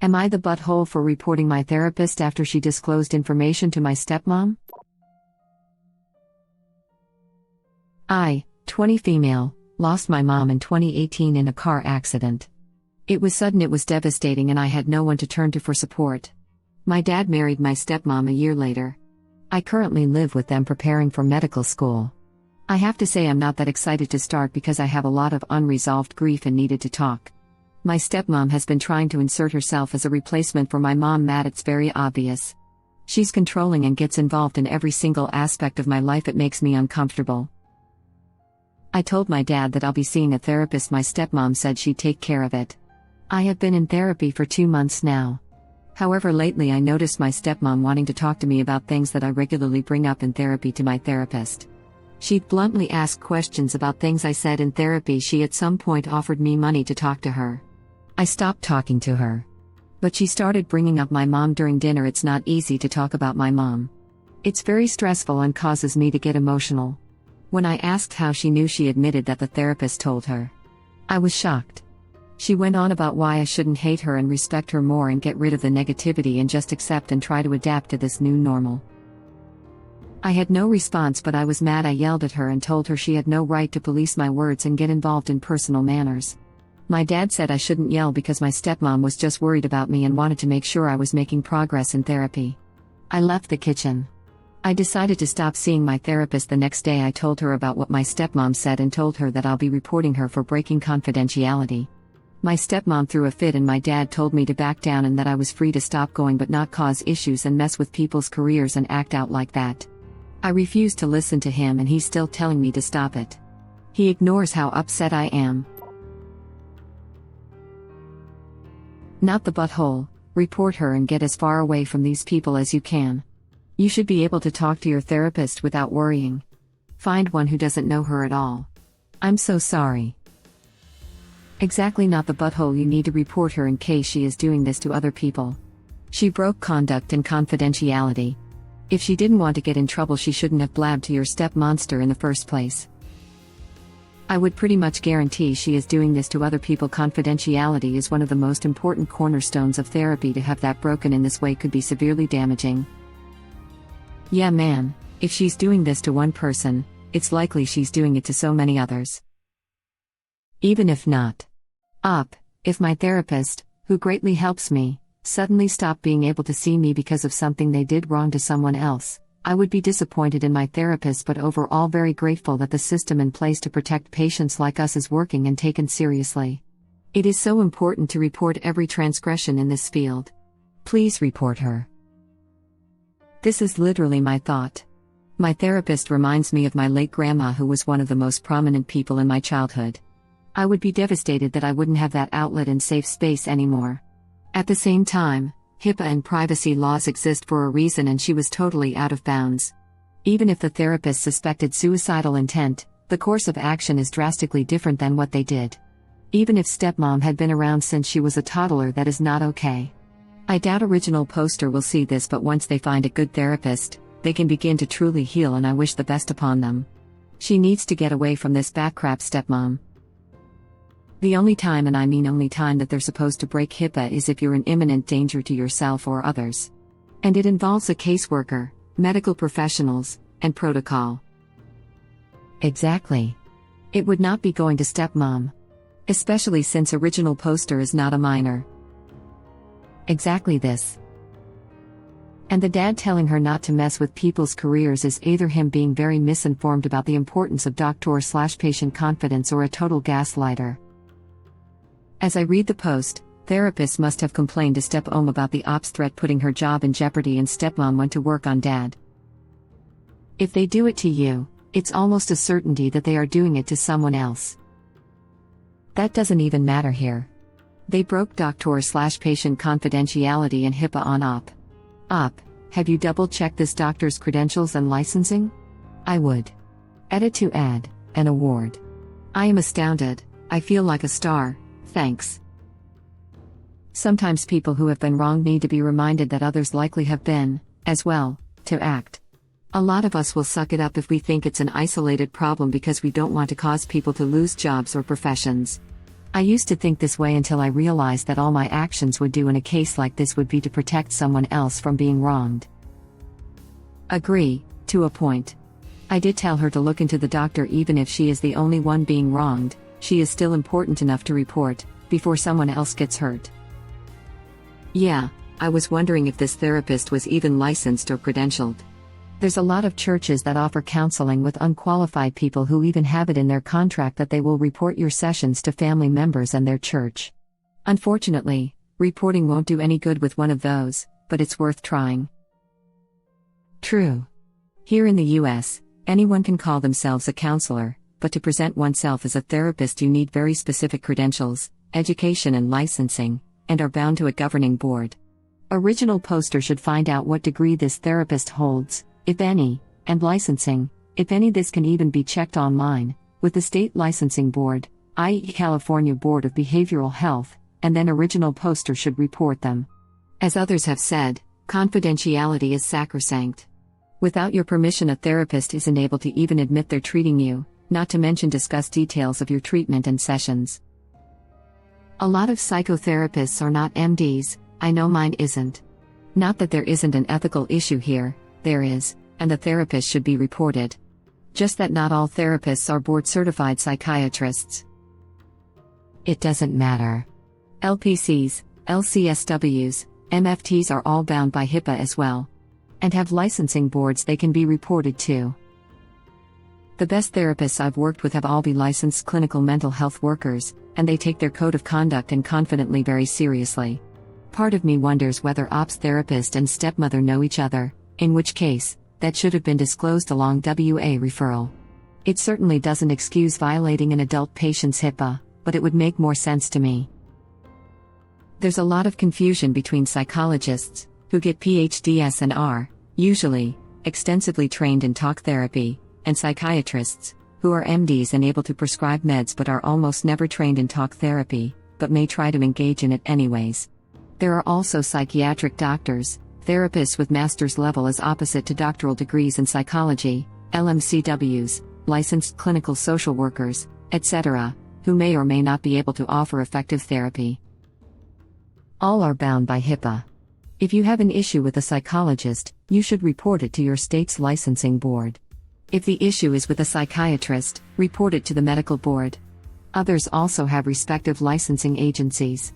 Am I the butthole for reporting my therapist after she disclosed information to my stepmom? I, 20 female, lost my mom in 2018 in a car accident. It was sudden, it was devastating, and I had no one to turn to for support. My dad married my stepmom a year later. I currently live with them preparing for medical school. I have to say I'm not that excited to start because I have a lot of unresolved grief and needed to talk. My stepmom has been trying to insert herself as a replacement for my mom, Matt. It's very obvious. She's controlling and gets involved in every single aspect of my life. It makes me uncomfortable. I told my dad that I'll be seeing a therapist. My stepmom said she'd take care of it. I have been in therapy for 2 months now. However, lately I noticed my stepmom wanting to talk to me about things that I regularly bring up in therapy to my therapist. She'd bluntly ask questions about things I said in therapy. She at some point offered me money to talk to her. I stopped talking to her. But she started bringing up my mom during dinner. It's not easy to talk about my mom. It's very stressful and causes me to get emotional. When I asked how she knew, she admitted that the therapist told her. I was shocked. She went on about why I shouldn't hate her and respect her more and get rid of the negativity and just accept and try to adapt to this new normal. I had no response, but I was mad. I yelled at her and told her she had no right to police my words and get involved in personal manners. My dad said I shouldn't yell because my stepmom was just worried about me and wanted to make sure I was making progress in therapy. I left the kitchen. I decided to stop seeing my therapist the next day. I told her about what my stepmom said and told her that I'll be reporting her for breaking confidentiality. My stepmom threw a fit and my dad told me to back down and that I was free to stop going but not cause issues and mess with people's careers and act out like that. I refused to listen to him and he's still telling me to stop it. He ignores how upset I am. Not the butthole. Report her and get as far away from these people as you can. You should be able to talk to your therapist without worrying. Find one who doesn't know her at all. I'm so sorry. Exactly, not the butthole. You need to report her in case she is doing this to other people. She broke conduct and confidentiality. If she didn't want to get in trouble, she shouldn't have blabbed to your step-monster in the first place. I would pretty much guarantee she is doing this to other people. Confidentiality is one of the most important cornerstones of therapy. To have that broken in this way could be severely damaging. Yeah man, if she's doing this to one person, it's likely she's doing it to so many others. Even if not. If my therapist, who greatly helps me, suddenly stopped being able to see me because of something they did wrong to someone else, I would be disappointed in my therapist, but overall very grateful that the system in place to protect patients like us is working and taken seriously. It is so important to report every transgression in this field. Please report her. This is literally my thought. My therapist reminds me of my late grandma, who was one of the most prominent people in my childhood. I would be devastated that I wouldn't have that outlet and safe space anymore. At the same time, HIPAA and privacy laws exist for a reason, and she was totally out of bounds. Even if the therapist suspected suicidal intent, the course of action is drastically different than what they did. Even if stepmom had been around since she was a toddler, that is not okay. I doubt original poster will see this, but once they find a good therapist, they can begin to truly heal, and I wish the best upon them. She needs to get away from this backcrap stepmom. The only time, and I mean only time, that they're supposed to break HIPAA is if you're in imminent danger to yourself or others. And it involves a caseworker, medical professionals, and protocol. Exactly. It would not be going to stepmom. Especially since original poster is not a minor. Exactly this. And the dad telling her not to mess with people's careers is either him being very misinformed about the importance of doctor/patient confidence or a total gaslighter. As I read the post, therapist must have complained to stepmom about the ops threat putting her job in jeopardy, and stepmom went to work on dad. If they do it to you, it's almost a certainty that they are doing it to someone else. That doesn't even matter here. They broke doctor/patient confidentiality and HIPAA on op. Have you double-checked this doctor's credentials and licensing? I would. Edit to add an award. I am astounded. I feel like a star. Thanks. Sometimes people who have been wronged need to be reminded that others likely have been, as well, to act. A lot of us will suck it up if we think it's an isolated problem because we don't want to cause people to lose jobs or professions. I used to think this way until I realized that all my actions would do in a case like this would be to protect someone else from being wronged. Agree, to a point. I did tell her to look into the doctor even if she is the only one being wronged, she is still important enough to report, before someone else gets hurt. Yeah, I was wondering if this therapist was even licensed or credentialed. There's a lot of churches that offer counseling with unqualified people who even have it in their contract that they will report your sessions to family members and their church. Unfortunately, reporting won't do any good with one of those, but it's worth trying. True. Here in the US, anyone can call themselves a counselor, but to present oneself as a therapist you need very specific credentials, education and licensing, and are bound to a governing board. Original poster should find out what degree this therapist holds, if any, and licensing, if any. This can even be checked online, with the state licensing board, i.e. California Board of Behavioral Health, and then original poster should report them. As others have said, confidentiality is sacrosanct. Without your permission a therapist isn't able to even admit they're treating you, not to mention discuss details of your treatment and sessions. A lot of psychotherapists are not MDs, I know mine isn't. Not that there isn't an ethical issue here, there is, and the therapist should be reported. Just that not all therapists are board-certified psychiatrists. It doesn't matter. LPCs, LCSWs, MFTs are all bound by HIPAA as well. And have licensing boards they can be reported to. The best therapists I've worked with have all been licensed clinical mental health workers, and they take their code of conduct and confidently very seriously. Part of me wonders whether ops therapist and stepmother know each other, in which case, that should have been disclosed along WA referral. It certainly doesn't excuse violating an adult patient's HIPAA, but it would make more sense to me. There's a lot of confusion between psychologists, who get PhDs and are, usually, extensively trained in talk therapy, and psychiatrists, who are MDs and able to prescribe meds but are almost never trained in talk therapy, but may try to engage in it anyways. There are also psychiatric doctors, therapists with master's level as opposite to doctoral degrees in psychology, LMCWs, licensed clinical social workers, etc., who may or may not be able to offer effective therapy. All are bound by HIPAA. If you have an issue with a psychologist, you should report it to your state's licensing board. If the issue is with a psychiatrist, report it to the medical board. Others also have respective licensing agencies.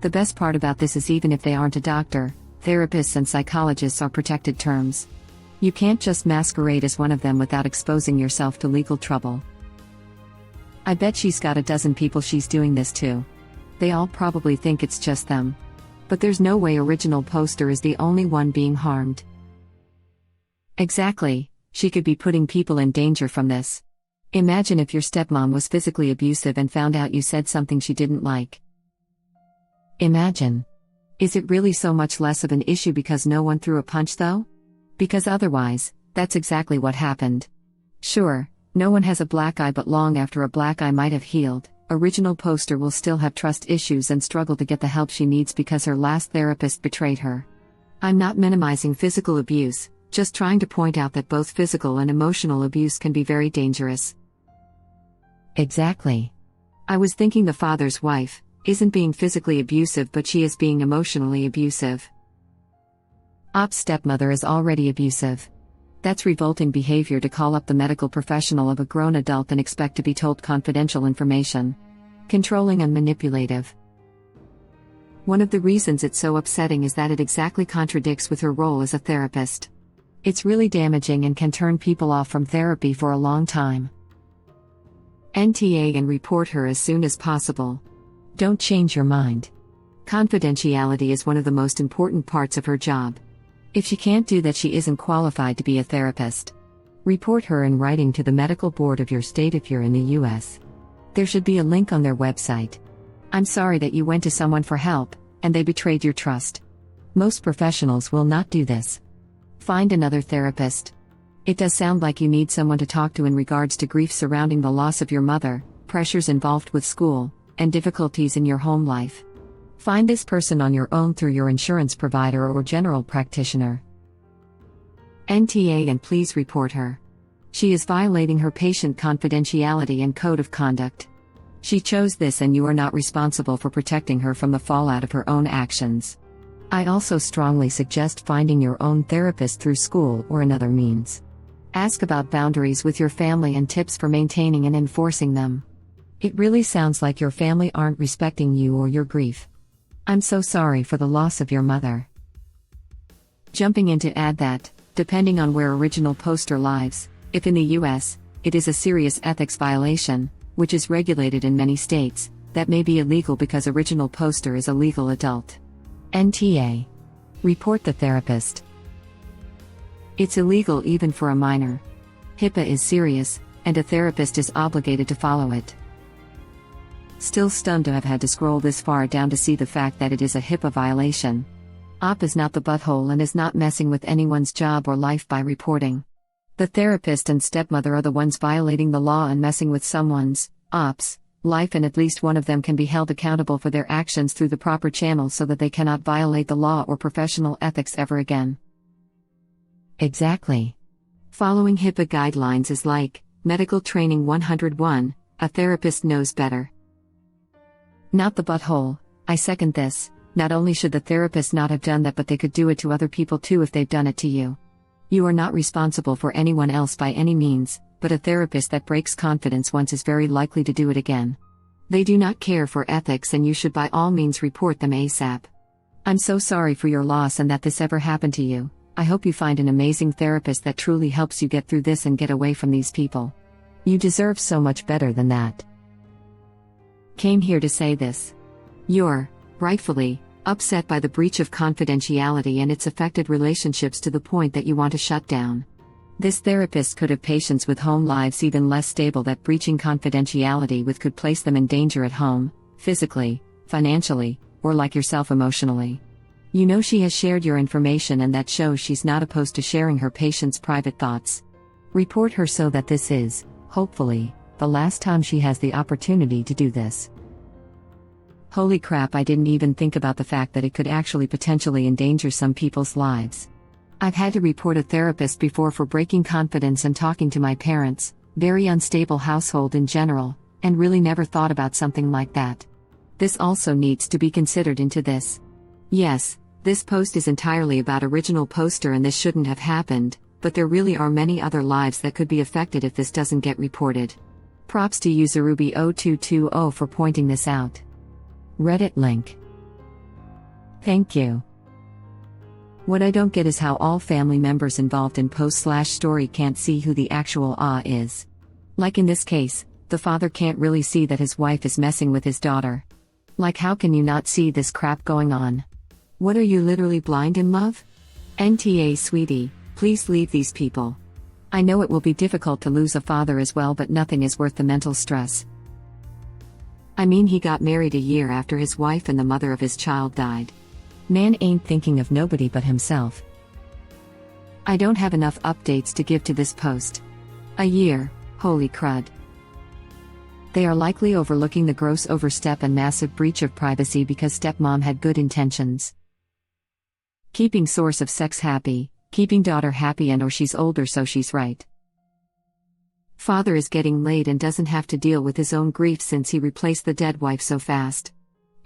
The best part about this is even if they aren't a doctor, therapists and psychologists are protected terms. You can't just masquerade as one of them without exposing yourself to legal trouble. I bet she's got a dozen people she's doing this to. They all probably think it's just them. But there's no way original poster is the only one being harmed. Exactly, she could be putting people in danger from this. Imagine if your stepmom was physically abusive and found out you said something she didn't like. Imagine. Is it really so much less of an issue because no one threw a punch though? Because otherwise, that's exactly what happened. Sure, no one has a black eye, but long after a black eye might have healed, original poster will still have trust issues and struggle to get the help she needs because her last therapist betrayed her. I'm not minimizing physical abuse, just trying to point out that both physical and emotional abuse can be very dangerous. Exactly. I was thinking the father's wife isn't being physically abusive, but she is being emotionally abusive. Ops stepmother is already abusive. That's revolting behavior to call up the medical professional of a grown adult and expect to be told confidential information. Controlling and manipulative. One of the reasons it's so upsetting is that it exactly contradicts with her role as a therapist. It's really damaging and can turn people off from therapy for a long time. NTA and report her as soon as possible. Don't change your mind. Confidentiality is one of the most important parts of her job. If she can't do that, she isn't qualified to be a therapist. Report her in writing to the medical board of your state if you're in the US. There should be a link on their website. I'm sorry that you went to someone for help, and they betrayed your trust. Most professionals will not do this. Find another therapist. It does sound like you need someone to talk to in regards to grief surrounding the loss of your mother, pressures involved with school, and difficulties in your home life. Find this person on your own through your insurance provider or general practitioner. NTA and please report her. She is violating her patient confidentiality and code of conduct. She chose this and you are not responsible for protecting her from the fallout of her own actions. I also strongly suggest finding your own therapist through school or another means. Ask about boundaries with your family and tips for maintaining and enforcing them. It really sounds like your family aren't respecting you or your grief. I'm so sorry for the loss of your mother. Jumping in to add that, depending on where original poster lives, if in the US, it is a serious ethics violation, which is regulated in many states, that may be illegal because original poster is a legal adult. NTA. Report the therapist. It's illegal even for a minor. HIPAA is serious, and a therapist is obligated to follow it. Still stunned to have had to scroll this far down to see the fact that it is a HIPAA violation. OP is not the butthole and is not messing with anyone's job or life by reporting. The therapist and stepmother are the ones violating the law and messing with someone's, OP's, life, and at least one of them can be held accountable for their actions through the proper channels so that they cannot violate the law or professional ethics ever again. Exactly. Following HIPAA guidelines is like Medical Training 101, a therapist knows better. Not the butthole. I second this. Not only should the therapist not have done that, but they could do it to other people too if they've done it to you. You are not responsible for anyone else by any means, but a therapist that breaks confidence once is very likely to do it again. They do not care for ethics and you should by all means report them ASAP. I'm so sorry for your loss and that this ever happened to you. I hope you find an amazing therapist that truly helps you get through this and get away from these people. You deserve so much better than that. Came here to say this. You're, rightfully, upset by the breach of confidentiality and its affected relationships to the point that you want to shut down. This therapist could have patients with home lives even less stable that breaching confidentiality with could place them in danger at home, physically, financially, or like yourself emotionally. You know she has shared your information and that shows she's not opposed to sharing her patients' private thoughts. Report her so that this is, hopefully, the last time she has the opportunity to do this. Holy crap, I didn't even think about the fact that it could actually potentially endanger some people's lives. I've had to report a therapist before for breaking confidence and talking to my parents, very unstable household in general, and really never thought about something like that. This also needs to be considered into this. Yes, this post is entirely about original poster and this shouldn't have happened, but there really are many other lives that could be affected if this doesn't get reported. Props to Useruby0220 for pointing this out. Reddit link. Thank you. What I don't get is how all family members involved in post/story can't see who the actual is. Like in this case, the father can't really see that his wife is messing with his daughter. Like, how can you not see this crap going on? What, are you literally blind in love? NTA sweetie, please leave these people. I know it will be difficult to lose a father as well, but nothing is worth the mental stress. I mean, he got married a year after his wife and the mother of his child died. Man ain't thinking of nobody but himself. I don't have enough updates to give to this post. A year, holy crud. They are likely overlooking the gross overstep and massive breach of privacy because stepmom had good intentions. Keeping source of sex happy, keeping daughter happy, and or she's older so she's right. Father is getting laid and doesn't have to deal with his own grief since he replaced the dead wife so fast.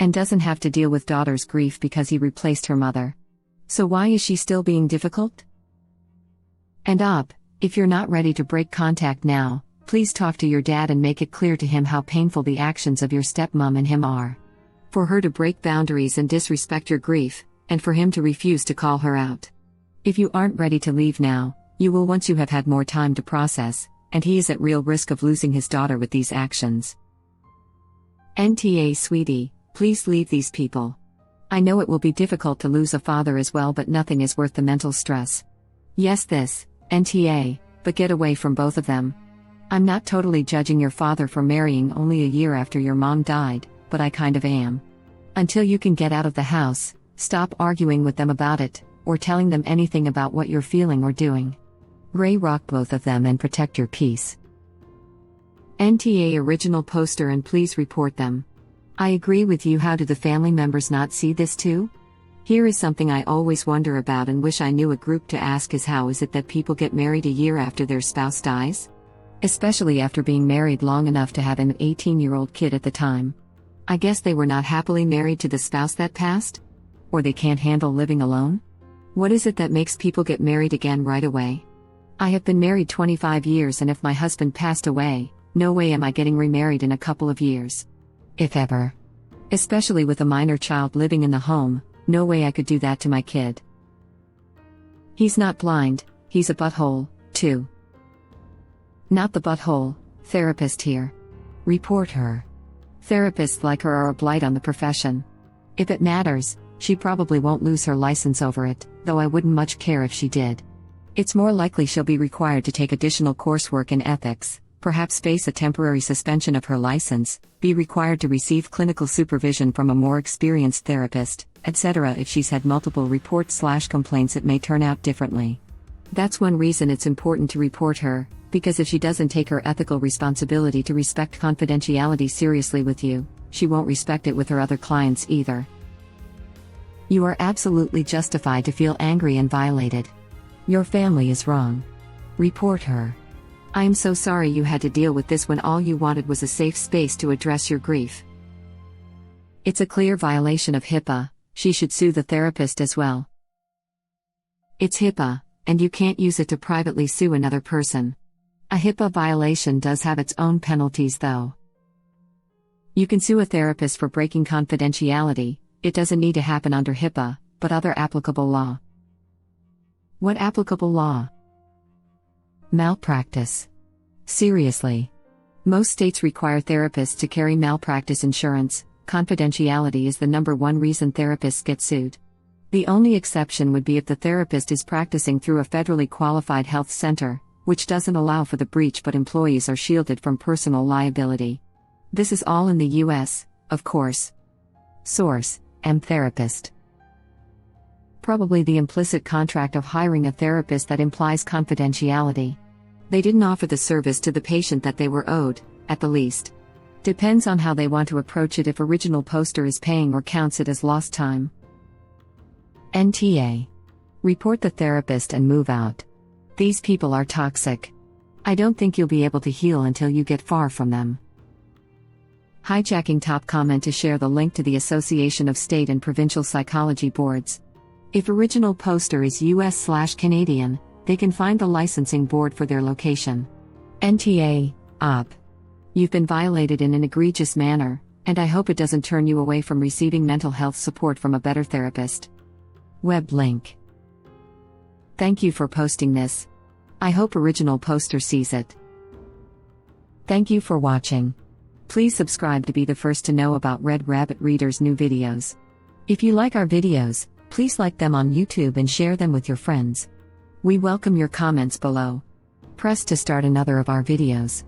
And doesn't have to deal with daughter's grief because he replaced her mother. So why is she still being difficult? And if you're not ready to break contact now, please talk to your dad and make it clear to him how painful the actions of your stepmom and him are. For her to break boundaries and disrespect your grief, and for him to refuse to call her out. If you aren't ready to leave now, you will once you have had more time to process, and he is at real risk of losing his daughter with these actions. NTA sweetie, please leave these people. I know it will be difficult to lose a father as well, but nothing is worth the mental stress. Yes, this, NTA, but get away from both of them. I'm not totally judging your father for marrying only a year after your mom died, but I kind of am. Until you can get out of the house, stop arguing with them about it, or telling them anything about what you're feeling or doing. Ray rock both of them and protect your peace. NTA original poster, and please report them. I agree with you. How do the family members not see this too? Here is something I always wonder about and wish I knew a group to ask is how is it that people get married a year after their spouse dies? Especially after being married long enough to have an 18-year-old kid at the time. I guess they were not happily married to the spouse that passed? Or they can't handle living alone? What is it that makes people get married again right away? I have been married 25 years, and if my husband passed away, no way am I getting remarried in a couple of years. If ever. Especially with a minor child living in the home, no way I could do that to my kid. He's not blind, he's a butthole, too. Not the butthole, therapist here. Report her. Therapists like her are a blight on the profession. If it matters, she probably won't lose her license over it, though I wouldn't much care if she did. It's more likely she'll be required to take additional coursework in ethics, perhaps face a temporary suspension of her license, be required to receive clinical supervision from a more experienced therapist, etc. If she's had multiple reports/complaints, it may turn out differently. That's one reason it's important to report her, because if she doesn't take her ethical responsibility to respect confidentiality seriously with you, she won't respect it with her other clients either. You are absolutely justified to feel angry and violated. Your family is wrong. Report her. I am so sorry you had to deal with this when all you wanted was a safe space to address your grief. It's a clear violation of HIPAA, she should sue the therapist as well. It's HIPAA, and you can't use it to privately sue another person. A HIPAA violation does have its own penalties though. You can sue a therapist for breaking confidentiality. It doesn't need to happen under HIPAA, but other applicable law. What applicable law? Malpractice. Seriously. Most states require therapists to carry malpractice insurance. Confidentiality is the number one reason therapists get sued. The only exception would be if the therapist is practicing through a federally qualified health center, which doesn't allow for the breach, but employees are shielded from personal liability. This is all in the US, of course. Source: AmTherapist. Probably the implicit contract of hiring a therapist that implies confidentiality. They didn't offer the service to the patient that they were owed, at the least. Depends on how they want to approach it if original poster is paying or counts it as lost time. NTA. Report the therapist and move out. These people are toxic. I don't think you'll be able to heal until you get far from them. Hijacking top comment to share the link to the Association of State and Provincial Psychology Boards. If original poster is US/Canadian, they can find the licensing board for their location. NTA, op. You've been violated in an egregious manner, and I hope it doesn't turn you away from receiving mental health support from a better therapist. Web link. Thank you for posting this. I hope original poster sees it. Thank you for watching. Please subscribe to be the first to know about Red Rabbit Reader's new videos. If you like our videos, please like them on YouTube and share them with your friends. We welcome your comments below. Press to start another of our videos.